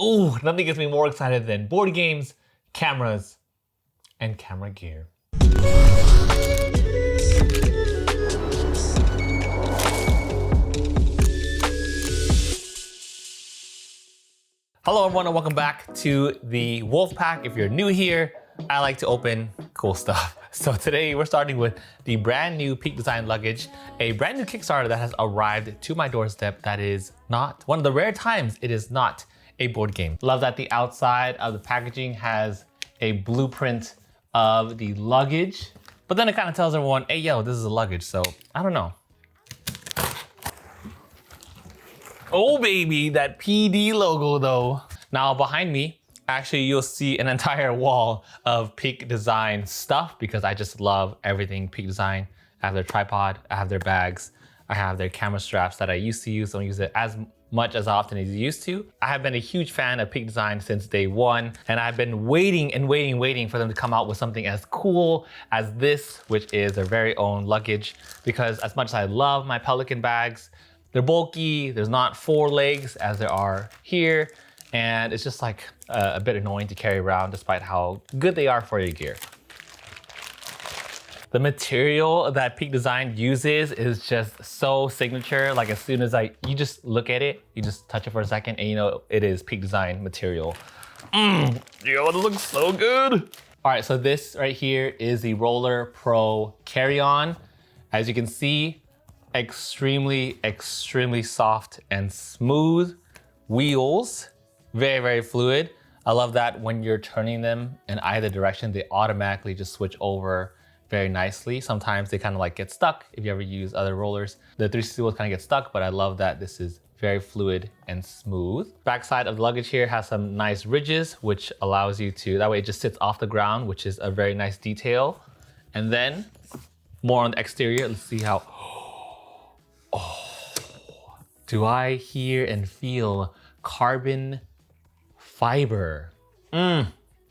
Ooh, nothing gets me more excited than board games, cameras, and camera gear. Hello everyone and welcome back to the Wolf Pack. If you're new here, I like to open cool stuff. So today we're starting with the brand new Peak Design Luggage, a brand new Kickstarter that has arrived to my doorstep that is not, one of the rare times it is not a board game. Love that the outside of the packaging has a blueprint of the luggage, but then it kind of tells everyone, hey yo, this is a luggage, so I don't know. Oh baby, that PD logo though. Now behind me, actually you'll see an entire wall of Peak Design stuff because I just love everything Peak Design. I have their tripod, I have their bags, I have their camera straps that I used to use. Don't use it as much as often as I used to. I have been a huge fan of Peak Design since day one, and I've been waiting for them to come out with something as cool as this, which is their very own luggage. Because as much as I love my Pelican bags, they're bulky, there's not 4 legs as there are here, and it's just like a bit annoying to carry around despite how good they are for your gear. The material that Peak Design uses is just so signature. Like as soon as you just look at it, you just touch it for a second and you know it is Peak Design material. Yo, it looks so good. All right, so this right here is the Roller Pro carry-on. As you can see, extremely soft and smooth wheels, very fluid. I love that when you're turning them in either direction, they automatically just switch over very nicely. Sometimes they kind of like get stuck if you ever use other rollers. The 360 wheels kind of get stuck, but I love that this is very fluid and smooth. Backside of the luggage here has some nice ridges, which allows you to, that way it just sits off the ground, which is a very nice detail. And then more on the exterior, let's see how, do I hear and feel carbon fiber?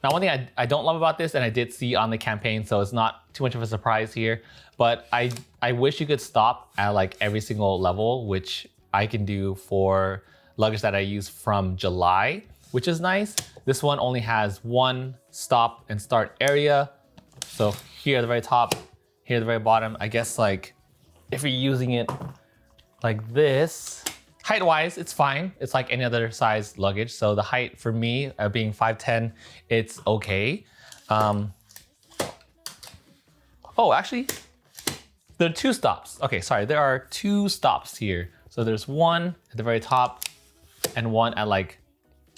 Now, one thing I don't love about this, and I did see on the campaign, so it's not too much of a surprise here, but I wish you could stop at like every single level, which I can do for luggage that I use from July, which is nice. This one only has one stop and start area. So here at the very top, here at the very bottom, I guess like if you're using it like this, height-wise, it's fine. It's like any other size luggage. So the height for me, being 5'10", it's okay. Oh, actually, there are 2 stops. Okay, sorry, there are 2 stops here. So there's one at the very top and one at like,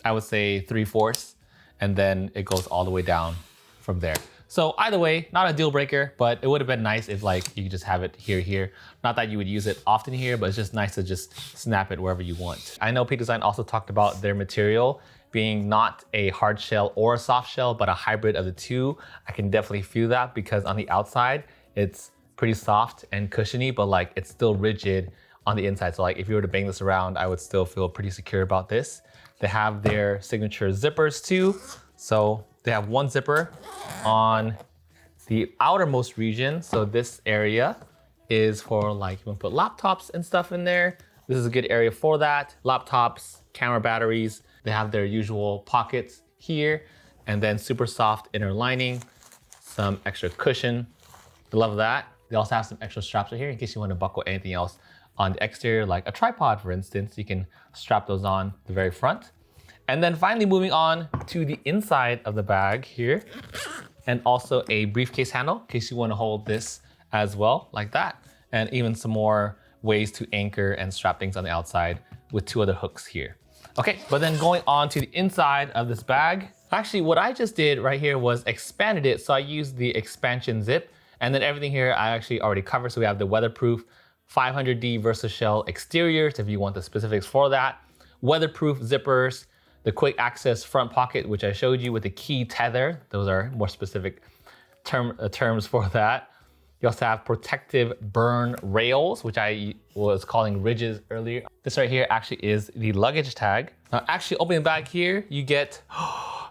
I would say 3/4, and then it goes all the way down from there. So either way, not a deal breaker, but it would have been nice if like you could just have it here. Not that you would use it often here, but it's just nice to just snap it wherever you want. I know Peak Design also talked about their material being not a hard shell or a soft shell, but a hybrid of the two. I can definitely feel that because on the outside, it's pretty soft and cushiony, but like it's still rigid on the inside. So like if you were to bang this around, I would still feel pretty secure about this. They have their signature zippers too. So they have one zipper on the outermost region. So this area is for like, you want to put laptops and stuff in there. This is a good area for that. Laptops, camera batteries. They have their usual pockets here, and then super soft inner lining, some extra cushion. I love that. They also have some extra straps right here in case you want to buckle anything else on the exterior, like a tripod, for instance. You can strap those on the very front. And then finally moving on to the inside of the bag here, and also a briefcase handle in case you want to hold this as well, like that. And even some more ways to anchor and strap things on the outside with 2 other hooks here. Okay, but then going on to the inside of this bag, actually what I just did right here was expanded it. So I used the expansion zip, and then everything here I actually already covered. So we have the weatherproof 500D Versa-Shell exteriors if you want the specifics for that, weatherproof zippers, the quick access front pocket, which I showed you with the key tether. Those are more specific terms for that. You also have protective burn rails, which I was calling ridges earlier. This right here actually is the luggage tag. Now actually opening the bag here, you get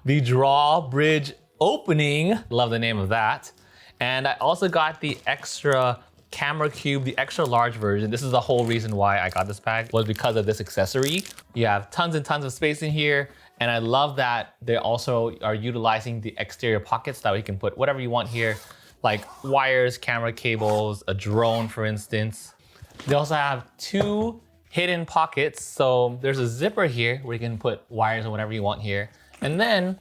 the drawbridge opening. Love the name of that. And I also got the extra camera cube, the extra large version. This is the whole reason why I got this bag, was because of this accessory. You have tons and tons of space in here, And I love that they also are utilizing the exterior pockets that we can put whatever you want here, like wires, camera cables, a drone, for instance. They also have 2 hidden pockets. So there's a zipper here where you can put wires or whatever you want here. And then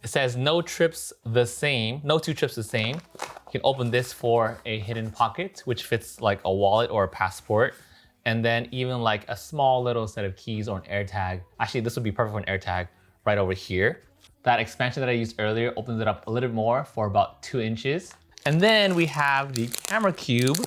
it says no trips the same, no 2 trips the same. You can open this for a hidden pocket, which fits like a wallet or a passport. And then even like a small little set of keys or an AirTag. Actually, this would be perfect for an AirTag right over here. That expansion that I used earlier opens it up a little bit more for about 2 inches. And then we have the camera cube.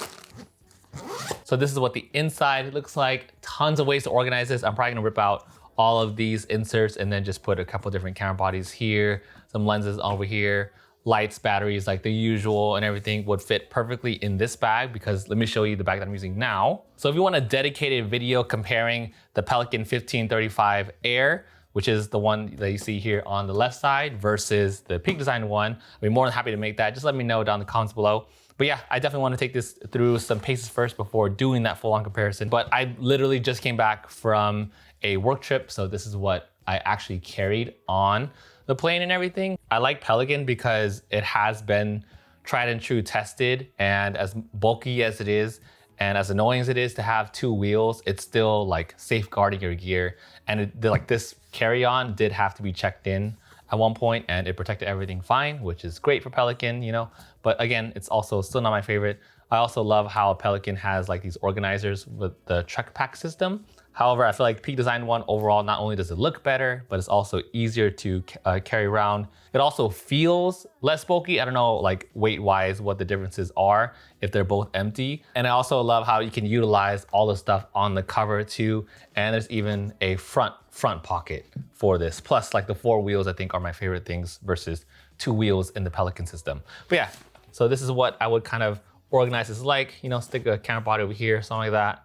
So this is what the inside looks like. Tons of ways to organize this. I'm probably gonna rip out all of these inserts and then just put a couple different camera bodies here, some lenses over here, lights, batteries, like the usual, and everything would fit perfectly in this bag, because let me show you the bag that I'm using now. So if you want a dedicated video comparing the Pelican 1535 Air, which is the one that you see here on the left side, versus the Peak Design one, I'd be more than happy to make that. Just let me know down in the comments below. But yeah, I definitely want to take this through some paces first before doing that full-on comparison. But I literally just came back from a work trip, so this is what I actually carried on the plane and everything. I like Pelican because it has been tried and true tested, and as bulky as it is and as annoying as it is to have 2 wheels, it's still like safeguarding your gear. And like this carry-on did have to be checked in at one point, and it protected everything fine, which is great for Pelican, you know. But again, it's also still not my favorite. I also love how Pelican has like these organizers with the truck pack system. However, I feel like the Peak Design one overall, not only does it look better, but it's also easier to carry around. It also feels less bulky. I don't know, like weight-wise, what the differences are if they're both empty. And I also love how you can utilize all the stuff on the cover too. And there's even a front pocket for this. Plus, like the 4 wheels, I think are my favorite things versus 2 wheels in the Pelican system. But yeah, so this is what I would kind of organize this like, you know, stick a camera body over here, something like that.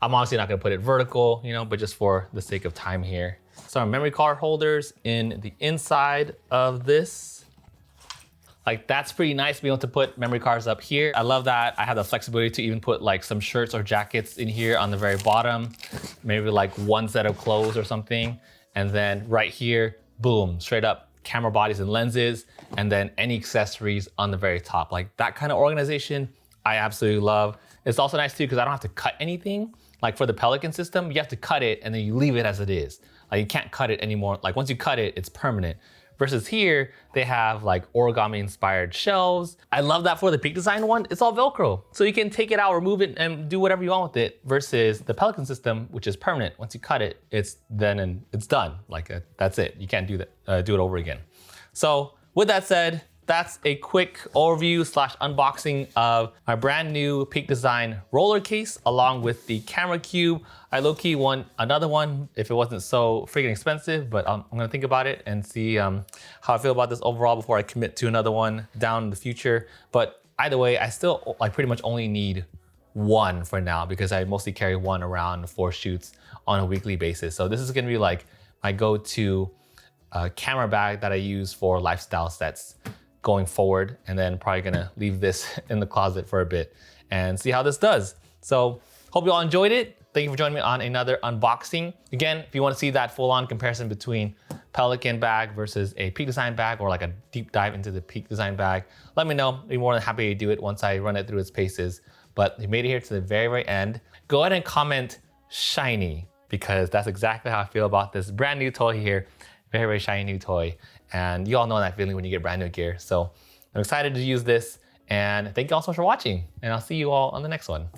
I'm obviously not gonna put it vertical, you know, but just for the sake of time here. So our memory card holders in the inside of this. Like that's pretty nice to be able to put memory cards up here. I love that I have the flexibility to even put like some shirts or jackets in here on the very bottom, maybe like 1 set of clothes or something. And then right here, boom, straight up camera bodies and lenses, and then any accessories on the very top. Like that kind of organization, I absolutely love. It's also nice too, because I don't have to cut anything. Like for the Pelican system, you have to cut it and then you leave it as it is. Like you can't cut it anymore. Like once you cut it, it's permanent. Versus here, they have like origami inspired shelves. I love that for the Peak Design one, it's all Velcro. So you can take it out, remove it, and do whatever you want with it. Versus the Pelican system, which is permanent. Once you cut it, it's then and it's done. Like that's it. You can't do that, do it over again. So with that said, that's a quick overview / unboxing of my brand new Peak Design roller case, along with the camera cube. I low-key want another one if it wasn't so freaking expensive, but I'm gonna think about it and see how I feel about this overall before I commit to another one down in the future. But either way, I still like pretty much only need 1 for now, because I mostly carry 1 around for shoots on a weekly basis. So this is gonna be like my go-to camera bag that I use for lifestyle sets going forward, and then probably gonna leave this in the closet for a bit and see how this does. So hope you all enjoyed it. Thank you for joining me on another unboxing. Again, if you want to see that full-on comparison between Pelican bag versus a Peak Design bag, or like a deep dive into the Peak Design bag, let me know. I'd be more than happy to do it once I run it through its paces. But you made it here to the very, very end. Go ahead and comment shiny, because that's exactly how I feel about this brand new toy here. Very, very shiny new toy. And you all know that feeling when you get brand new gear. So I'm excited to use this, and thank you all so much for watching, and I'll see you all on the next one.